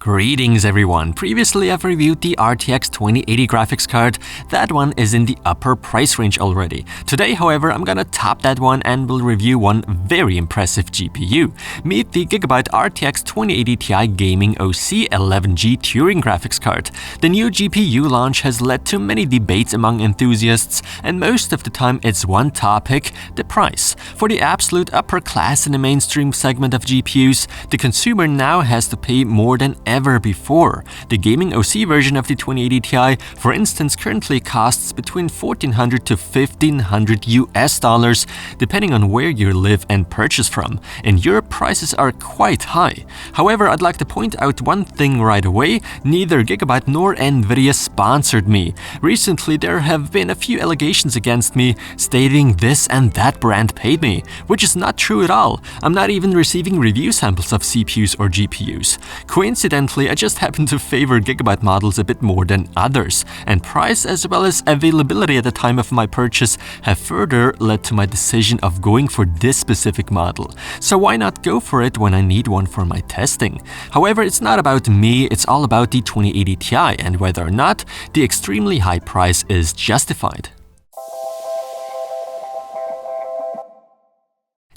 Greetings everyone, previously I've reviewed the RTX 2080 graphics card. That one is in the upper price range already. Today however I'm gonna top that one and will review one very impressive GPU. Meet the GIGABYTE RTX 2080 Ti Gaming OC 11G Turing graphics card. The new GPU launch has led to many debates among enthusiasts, and most of the time it's one topic: the price. For the absolute upper class in the mainstream segment of GPUs, the consumer now has to pay more than ever before. The gaming OC version of the 2080 Ti, for instance, currently costs between $1,400 to $1,500 US, depending on where you live and purchase from. In Europe, prices are quite high. However, I'd like to point out one thing right away: neither GIGABYTE nor Nvidia sponsored me. Recently, there have been a few allegations against me, stating this and that brand paid me, which is not true at all. I'm not even receiving review samples of CPUs or GPUs. Coincidentally, I just happen to favor GIGABYTE models a bit more than others, and price as well as availability at the time of my purchase have further led to my decision of going for this specific model. So why not go for it when I need one for my testing? However, it's not about me, it's all about the 2080 Ti and whether or not the extremely high price is justified.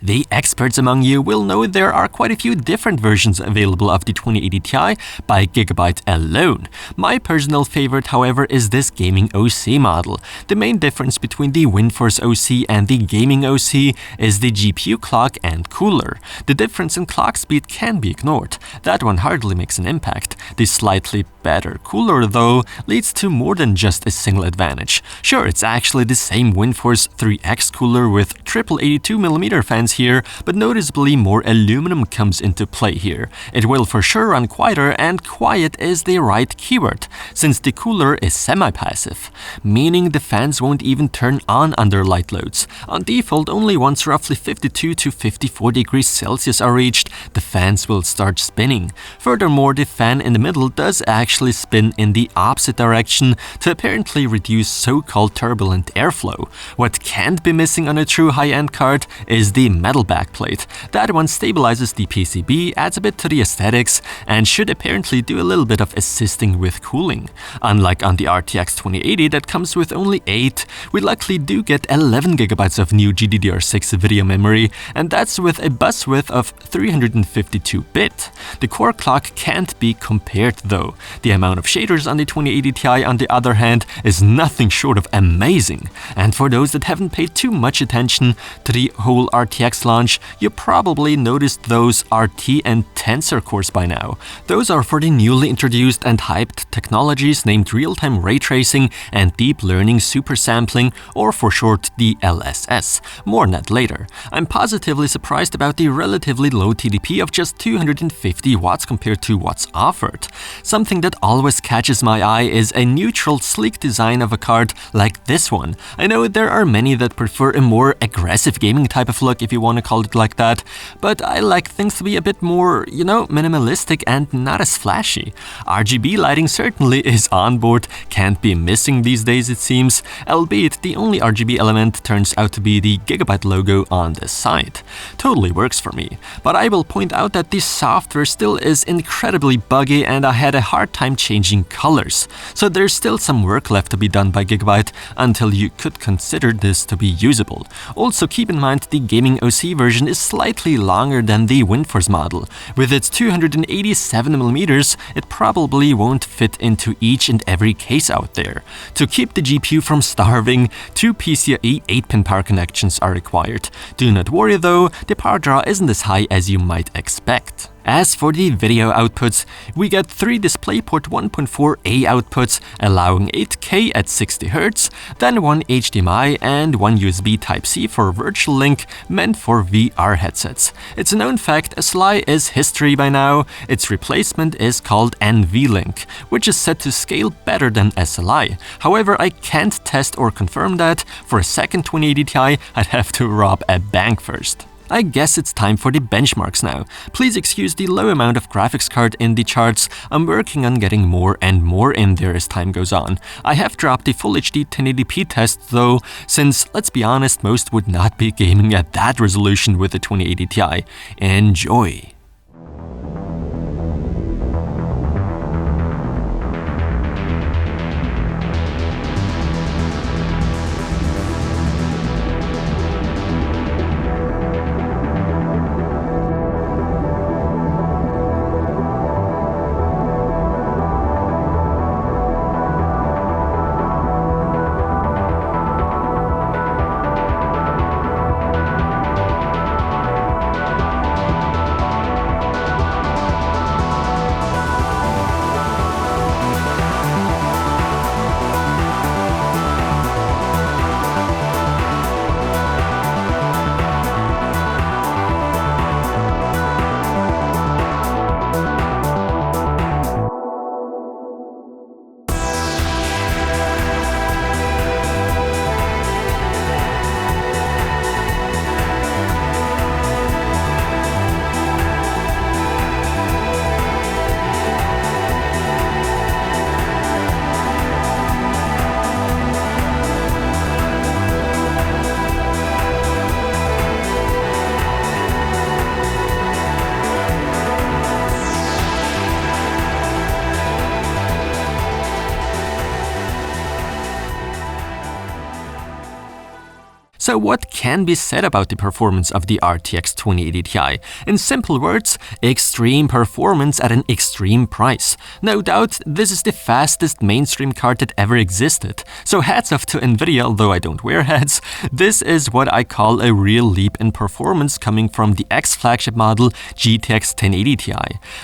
The experts among you will know there are quite a few different versions available of the 2080 Ti by GIGABYTE alone. My personal favorite, however, is this gaming OC model. The main difference between the WindForce OC and the gaming OC is the GPU clock and cooler. The difference in clock speed can be ignored. That one hardly makes an impact. The slightly better cooler, though, leads to more than just a single advantage. Sure, it's actually the same WindForce 3X cooler with triple 82mm fans here, but noticeably more aluminum comes into play here. It will for sure run quieter, and quiet is the right keyword, since the cooler is semi-passive, meaning the fans won't even turn on under light loads. On default, only once roughly 52 to 54 degrees Celsius are reached, the fans will start spinning. Furthermore, the fan in the middle does actually spin in the opposite direction to apparently reduce so-called turbulent airflow. What can't be missing on a true high-end card is the metal backplate. That one stabilizes the PCB, adds a bit to the aesthetics, and should apparently do a little bit of assisting with cooling. Unlike on the RTX 2080 that comes with only 8, we luckily do get 11 GB of new GDDR6 video memory, and that's with a bus width of 352-bit. The core clock can't be compared though. The amount of shaders on the 2080 Ti, on the other hand, is nothing short of amazing. And for those that haven't paid too much attention to the whole RTX launch, you probably noticed those RT and Tensor cores by now. Those are for the newly introduced and hyped technologies named real-time ray tracing and deep learning supersampling, or for short DLSS. More on that later. I'm positively surprised about the relatively low TDP of just 250 watts compared to what's offered. Something that always catches my eye is a neutral, sleek design of a card like this one. I know there are many that prefer a more aggressive gaming type of look, if you want to call it like that, but I like things to be a bit more, minimalistic and not as flashy. RGB lighting certainly is on board, can't be missing these days it seems, albeit the only RGB element turns out to be the GIGABYTE logo on the side. Totally works for me, but I will point out that the software still is incredibly buggy and I had a hard time changing colors, so there's still some work left to be done by GIGABYTE until you could consider this to be usable. Also keep in mind the gaming OC version is slightly longer than the WindForce model. With its 287mm, it probably won't fit into each and every case out there. To keep the GPU from starving, 2 PCIe 8-pin power connections are required. Do not worry though, the power draw isn't as high as you might expect. As for the video outputs, we get 3 DisplayPort 1.4a outputs allowing 8K at 60Hz, then 1 HDMI and 1 USB Type-C for Virtual Link meant for VR headsets. It's a known fact, SLI is history by now. Its replacement is called NVLink, which is set to scale better than SLI. However, I can't test or confirm that. For a second 2080 Ti, I'd have to rob a bank first. I guess it's time for the benchmarks now. Please excuse the low amount of graphics card in the charts. I'm working on getting more and more in there as time goes on. I have dropped the Full HD 1080p test though, since, let's be honest, most would not be gaming at that resolution with the 2080 Ti. Enjoy! So what can be said about the performance of the RTX 2080 Ti? In simple words, extreme performance at an extreme price. No doubt, this is the fastest mainstream card that ever existed. So hats off to Nvidia, although I don't wear hats. This is what I call a real leap in performance coming from the X flagship model GTX 1080 Ti.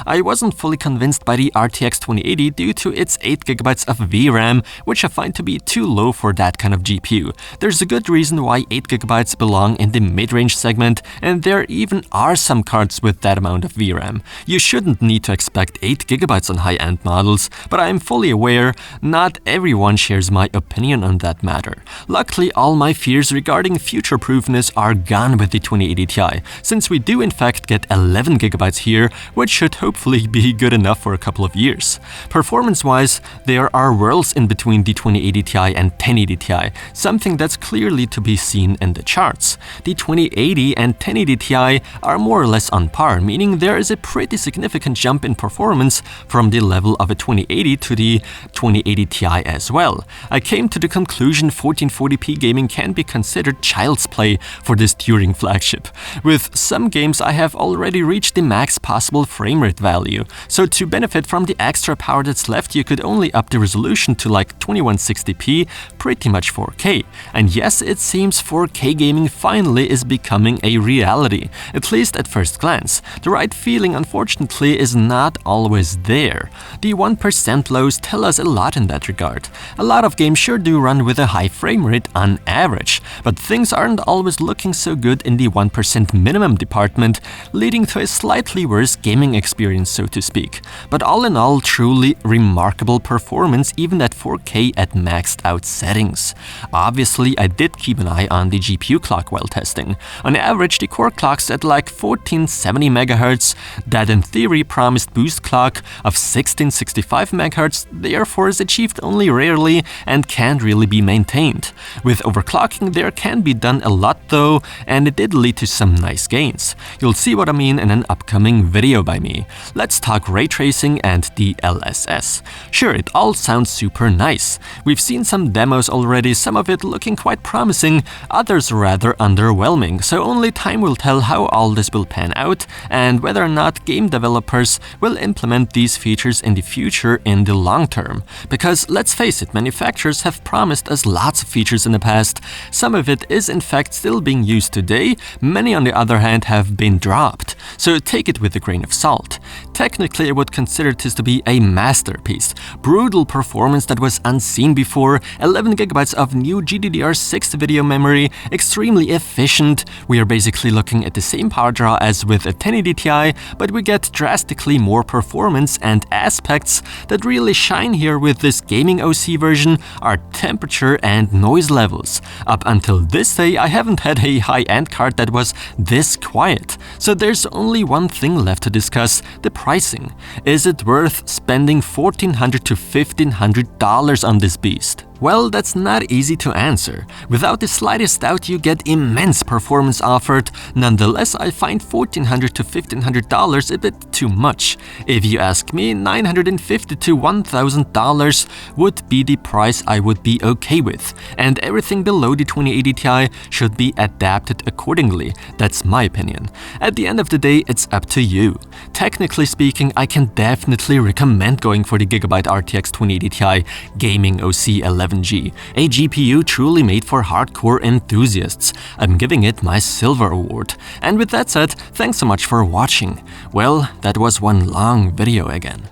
I wasn't fully convinced by the RTX 2080 due to its 8GB of VRAM, which I find to be too low for that kind of GPU. There's a good reason why 8GB belong in the mid-range segment, and there even are some cards with that amount of VRAM. You shouldn't need to expect 8GB on high-end models, but I am fully aware not everyone shares my opinion on that matter. Luckily, all my fears regarding future-proofness are gone with the 2080 Ti, since we do in fact get 11GB here, which should hopefully be good enough for a couple of years. Performance-wise, there are worlds in between the 2080 Ti and 1080 Ti, something that's clearly to be seen in the charts. The 2080 and 1080 Ti are more or less on par, meaning there is a pretty significant jump in performance from the level of a 2080 to the 2080 Ti as well. I came to the conclusion 1440p gaming can be considered child's play for this Turing flagship. With some games I have already reached the max possible frame rate value, so to benefit from the extra power that's left you could only up the resolution to like 2160p, pretty much 4K. And yes, it seems 4K gaming finally is becoming a reality, at least at first glance. The right feeling unfortunately is not always there. The 1% lows tell us a lot in that regard. A lot of games sure do run with a high frame rate on average, but things aren't always looking so good in the 1% minimum department, leading to a slightly worse gaming experience, so to speak. But all in all, truly remarkable performance even at 4K at maxed out settings. Obviously, I did keep an eye on the GPU clock while testing. On average, the core clock's at like 1470 MHz, that in theory promised boost clock of 1665 MHz, therefore is achieved only rarely and can't really be maintained. With overclocking there can be done a lot though, and it did lead to some nice gains. You'll see what I mean in an upcoming video by me. Let's talk ray tracing and DLSS. Sure, it all sounds super nice. We've seen some demos already, some of it looking quite promising, others rather underwhelming, so only time will tell how all this will pan out and whether or not game developers will implement these features in the future in the long term. Because let's face it, manufacturers have promised us lots of features in the past. Some of it is in fact still being used today, many on the other hand have been dropped, so take it with a grain of salt. Technically, I would consider this to be a masterpiece. Brutal performance that was unseen before, 11GB of new GDDR6 video memory, extremely efficient. We are basically looking at the same power draw as with a 1080 Ti, but we get drastically more performance, and aspects that really shine here with this gaming OC version are temperature and noise levels. Up until this day, I haven't had a high-end card that was this quiet. So there's only one thing left to discuss: the pricing. Is it worth spending $1,400 to $1,500 on this beast? Well, that's not easy to answer. Without the slightest doubt, you get immense performance offered. Nonetheless, I find $1,400 to $1,500 a bit too much. If you ask me, $950 to $1,000 would be the price I would be okay with, and everything below the 2080 Ti should be adapted accordingly. That's my opinion. At the end of the day, it's up to you. Technically speaking, I can definitely recommend going for the GIGABYTE RTX 2080 Ti Gaming OC 11G, a GPU truly made for hardcore enthusiasts. I'm giving it my silver award. And with that said, thanks so much for watching. Well, that was one long video again.